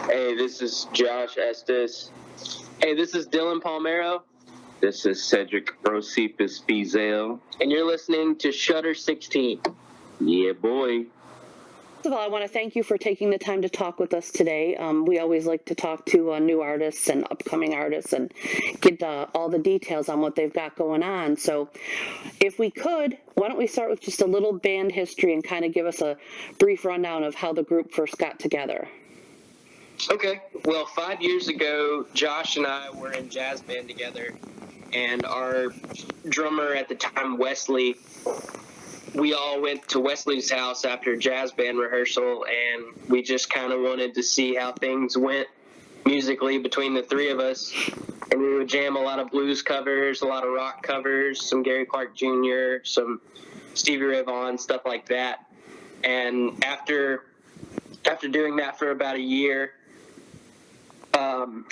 Hey, this is Josh Estes. Hey, this is Dylan Palmero. This is Cedric Rosipis Fizel. And you're listening to Shutter 16. Yeah, boy. First of all, I want to thank you for taking the time to talk with us today. We always like to talk to new artists and upcoming artists and get all the details on what they've got going on. So if we could, why don't we start with just a little band history and kind of give us a brief rundown of how the group first got together. Okay. Well, 5 years ago, Josh and I were in jazz band together, and our drummer at the time, Wesley, we all went to Wesley's house after jazz band rehearsal, and we just kind of wanted to see how things went musically between the three of us. And we would jam a lot of blues covers, a lot of rock covers, some Gary Clark Jr., some Stevie Ray Vaughan, stuff like that. And after doing that for about a year,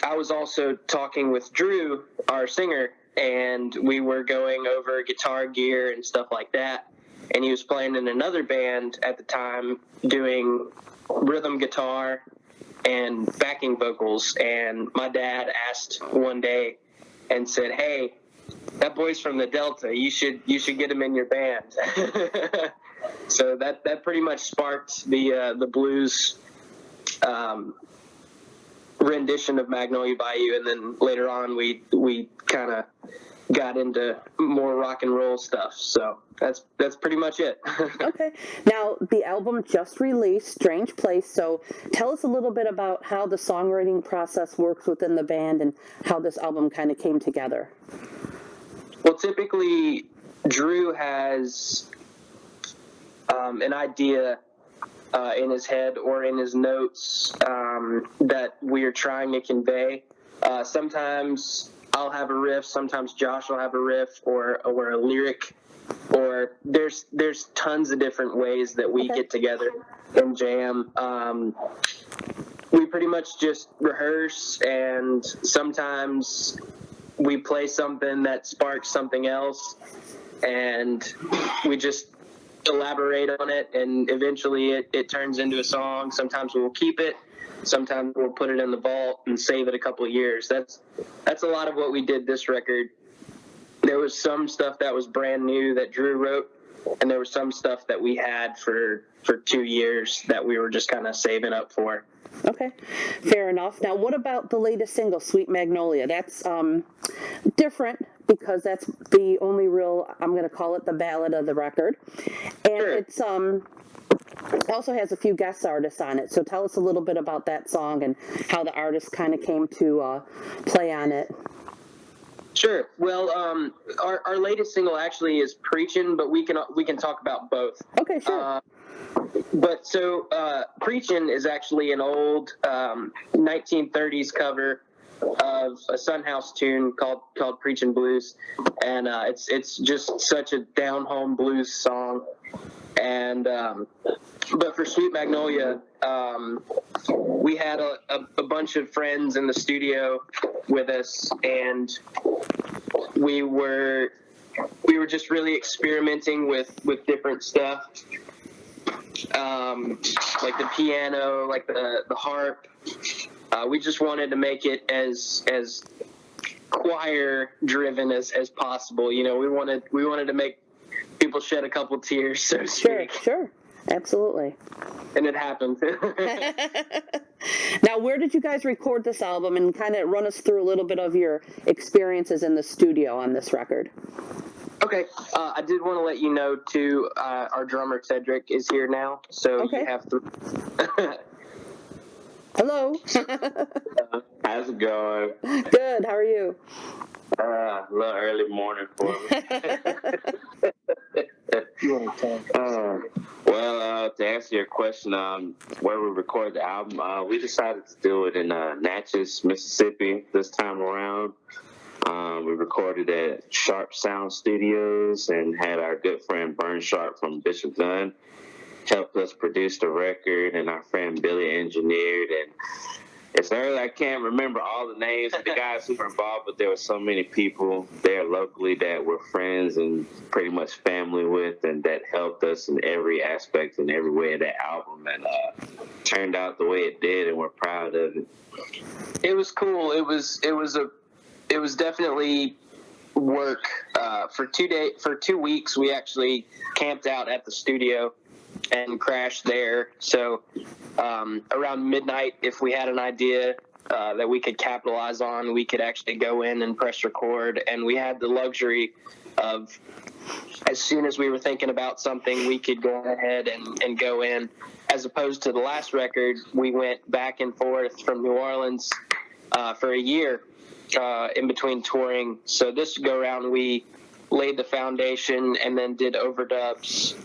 I was also talking with Drew, our singer, and we were going over guitar gear and stuff like that. And he was playing in another band at the time doing rhythm guitar and backing vocals. And my dad asked one day and said, "Hey, that boy's from the Delta. You should get him in your band." So that pretty much sparked the blues rendition of Magnolia Bayou, and then later on we kind of got into more rock and roll stuff. So that's pretty much it. Okay. Now, the album just released, Strange Place, so tell us a little bit about how the songwriting process works within the band and how this album kind of came together. Well, typically, Drew has an idea in his head or in his notes that we are trying to convey. Sometimes I'll have a riff, sometimes Josh will have a riff or a lyric, or there's tons of different ways that we get together and jam. We pretty much just rehearse, and sometimes we play something that sparks something else, and we just elaborate on it, and eventually it turns into a song. Sometimes we'll keep it, sometimes we'll put it in the vault and save it a couple of years. That's a lot of what we did this record. There was some stuff that was brand new that Drew wrote, and there was some stuff that we had for 2 years that we were just kind of saving up for. Okay, fair enough. Now, what about the latest single, Sweet Magnolia? That's different because that's the only real, I'm going to call it the ballad of the record. And Sure. it's it also has a few guest artists on it. So tell us a little bit about that song and how the artists kind of came to play on it. Sure. Well, our latest single actually is Preachin', but we can talk about both. Okay, sure. But so Preachin' is actually an old 1930s cover of a Sunhouse tune called Preachin' Blues, and it's just such a down home blues song. And but for Sweet Magnolia, we had a bunch of friends in the studio with us, and we were just really experimenting with different stuff, like the piano, like the harp. We just wanted to make it as choir driven as possible. You know, we wanted to make people shed a couple tears, so to speak. Sure, absolutely. And it happened. Now, where did you guys record this album, and kind of run us through a little bit of your experiences in the studio on this record? Okay, I did want to let you know, too, our drummer, Cedric, is here now, so Okay. you have to... Hello. How's it going? Good, how are you? A little early morning for me. Well, to answer your question, where we record the album, we decided to do it in Natchez, Mississippi this time around. We recorded at Sharp Sound Studios and had our good friend Burn Sharp from Bishop Gunn helped us produce the record, and our friend Billy engineered, and it's Yes, sir. I can't remember all the names of the guys who were involved, but there were so many people there locally that we're friends and pretty much family with, and that helped us in every aspect and every way of that album, and turned out the way it did, and we're proud of it. It was cool. It was definitely work. For 2 weeks, we actually camped out at the studio and crashed there. So around midnight, if we had an idea that we could capitalize on, we could actually go in and press record. And we had the luxury of, as soon as we were thinking about something, we could go ahead and go in. As opposed to the last record, we went back and forth from New Orleans for a year in between touring. So this go around, we laid the foundation and then did overdubs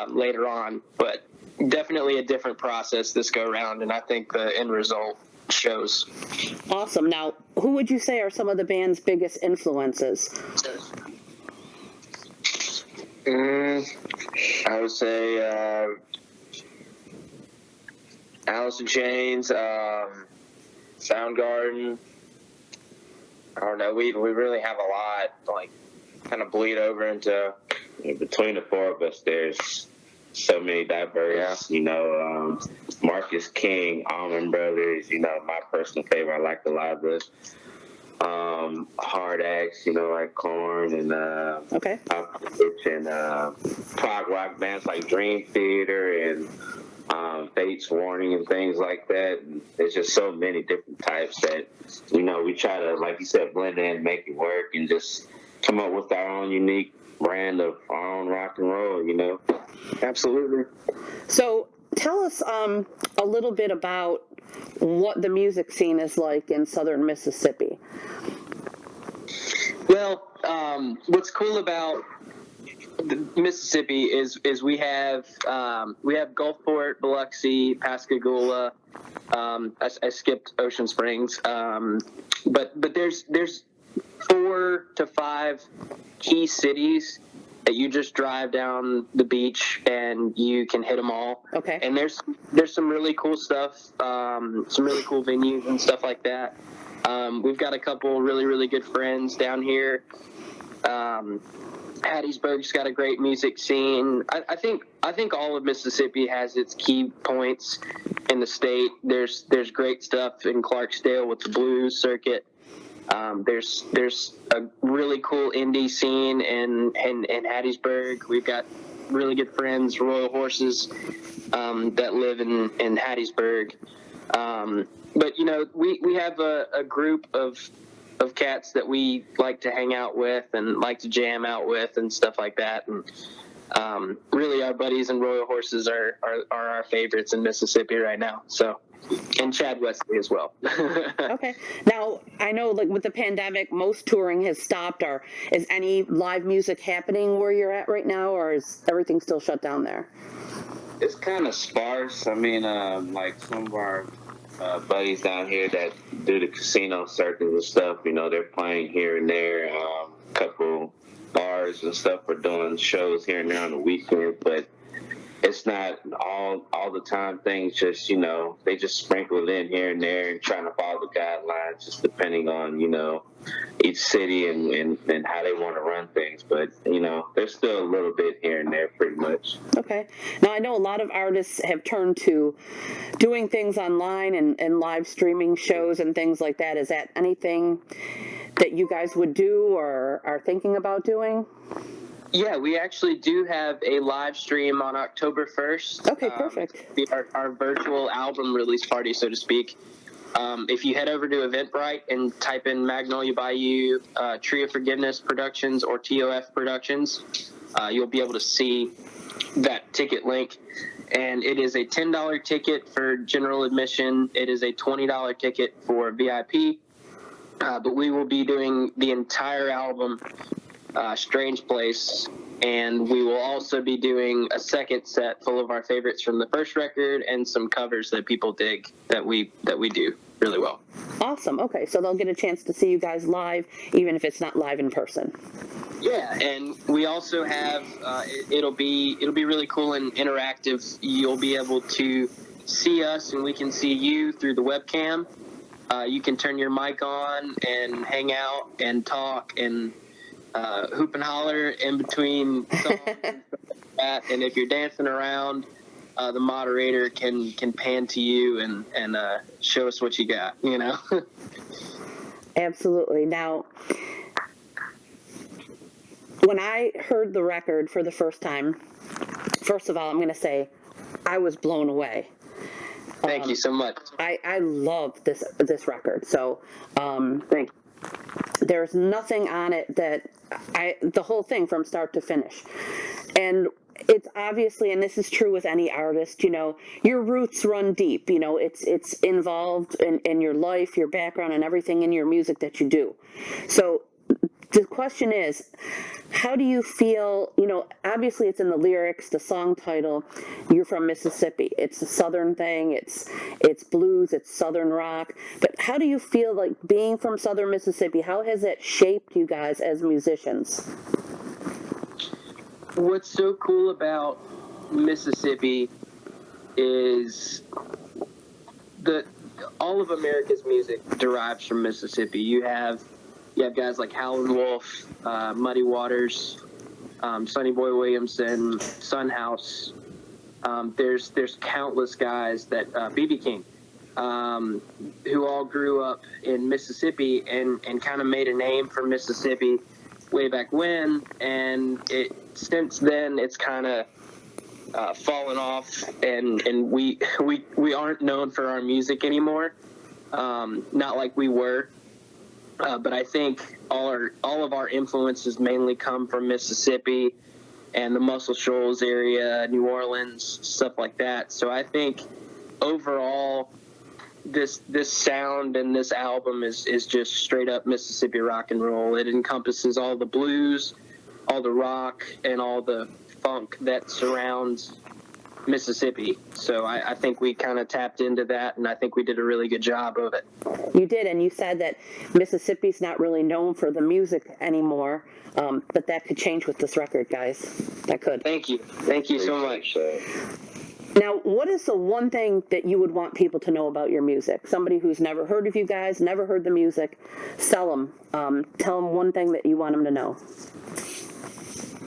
later on. But definitely a different process this go around, and I think the end result shows. Awesome. Now, who would you say are some of the band's biggest influences? I would say Alice in Chains, Soundgarden. I don't know. We really have a lot, like, kind of bleed over into. Between the four of us, there's so many diverse, Marcus King, Allman Brothers, my personal favorite. I like a lot of the hard acts, like Korn and Okay. and prog rock bands like Dream Theater and Fate's Warning and things like that. And there's just so many different types that, we try to, like you said, blend in, make it work, and just come up with our own unique brand of our own rock and roll, Absolutely. So tell us a little bit about what the music scene is like in southern Mississippi. Well, what's cool about Mississippi is we have Gulfport, Biloxi, Pascagoula. I skipped Ocean Springs, but there's 4 to 5 key cities that you just drive down the beach and you can hit them all. Okay. And there's some really cool stuff, some really cool venues and stuff like that. We've got a couple really, really good friends down here. Hattiesburg's got a great music scene. I think all of Mississippi has its key points in the state. There's great stuff in Clarksdale with the blues circuit. There's a really cool indie scene in Hattiesburg. We've got really good friends, Royal Horses, that live in Hattiesburg. But we have a group of cats that we like to hang out with and like to jam out with and stuff like that. And really, our buddies in Royal Horses are our favorites in Mississippi right now. So. And Chad Wesley as well. Okay. Now, I know, like, with the pandemic, most touring has stopped. Or is any live music happening where you're at right now, or is everything still shut down there? It's kind of sparse. I mean, like some of our buddies down here that do the casino circuits and stuff, they're playing here and there. A couple bars and stuff are doing shows here and there on the weekend, but it's not all the time things. Just they just sprinkle it in here and there and trying to follow the guidelines, just depending on each city and how they want to run things. But there's still a little bit here and there, pretty much. Okay. Now, I know a lot of artists have turned to doing things online and live streaming shows and things like that. Is that anything that you guys would do or are thinking about doing? Yeah, we actually do have a live stream on October 1st. Okay, perfect. Our virtual album release party, so to speak. If you head over to Eventbrite and type in Magnolia Bayou, Tree of Forgiveness Productions, or TOF Productions, you'll be able to see that ticket link. And it is a $10 ticket for general admission. It is a $20 ticket for VIP. But we will be doing the entire album, Strange Place, and we will also be doing a second set full of our favorites from the first record and some covers that people dig that we do really well. Awesome. Okay, so they'll get a chance to see you guys live, even if it's not live in person. Yeah, and we also have it'll be really cool and interactive. You'll be able to see us, and we can see you through the webcam. you can turn your mic on and hang out and talk and hoop and holler in between songs and stuff like that. And if you're dancing around, the moderator can pan to you and show us what you got, you know? Absolutely. Now, when I heard the record for the first time, first of all, I'm going to say I was blown away. Thank you so much. I love this record. So, Thank you. there's nothing on it that the whole thing from start to finish. And it's obviously, and this is true with any artist, you know, your roots run deep, you know, it's involved in your life, your background, and everything in your music that you do. So the question is, how do you feel, you know, obviously it's in the lyrics, the song title, you're from Mississippi. It's a Southern thing, it's blues, it's Southern rock. But how do you feel like being from Southern Mississippi, how has it shaped you guys as musicians? What's so cool about Mississippi is all of America's music derives from Mississippi. You have guys like Howlin' Wolf, Muddy Waters, Sonny Boy Williamson, Son House. There's countless guys that B.B. King, who all grew up in Mississippi and kind of made a name for Mississippi way back when, and since then it's kind of fallen off, and we aren't known for our music anymore, not like we were. But I think all of our influences mainly come from Mississippi and the Muscle Shoals area, New Orleans, stuff like that. So I think overall, this sound and this album is just straight up Mississippi rock and roll. It encompasses all the blues, all the rock, and all the funk that surrounds Mississippi. So I think we kind of tapped into that, and I think we did a really good job of it. You did, and you said that Mississippi's not really known for the music anymore, but that could change with this record, guys. That could. Thank you so much. Now, what is the one thing that you would want people to know about your music? Somebody who's never heard of you guys, never heard the music, sell them. Tell them one thing that you want them to know.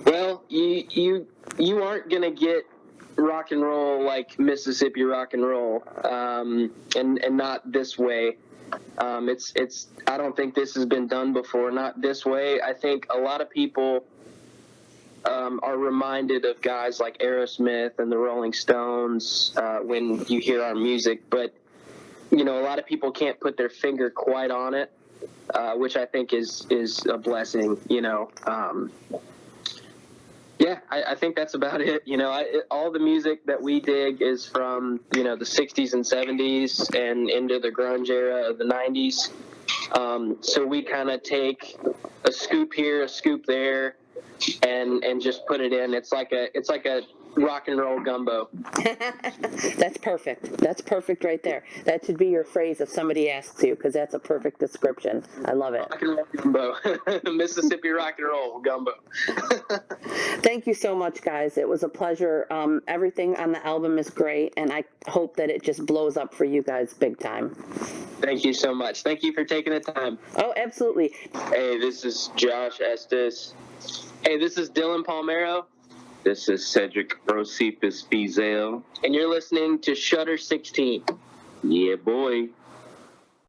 Well, you aren't gonna get rock and roll like Mississippi rock and roll, and not this way. It's I don't think this has been done before, not this way. I think a lot of people are reminded of guys like Aerosmith and the Rolling Stones when you hear our music, but you know, a lot of people can't put their finger quite on it, which I think is a blessing, you know. Yeah, I think that's about it. You know, all the music that we dig is from, you know, the 60s and 70s and into the grunge era of the 90s. So we kind of take a scoop here, a scoop there, and just put it in. It's like a rock and roll gumbo. That's perfect. That's perfect right there. That should be your phrase if somebody asks you, because that's a perfect description. I love it. Rock and roll gumbo. Mississippi rock and roll gumbo. Thank you so much, guys. It was a pleasure. Everything on the album is great, and I hope that it just blows up for you guys big time. Thank you so much. Thank you for taking the time. Oh, absolutely. Hey, this is Josh Estes. Hey, this is Dylan Palmero. This is Cedric Rosipis Fizel. And you're listening to Shutter 16. Yeah, boy.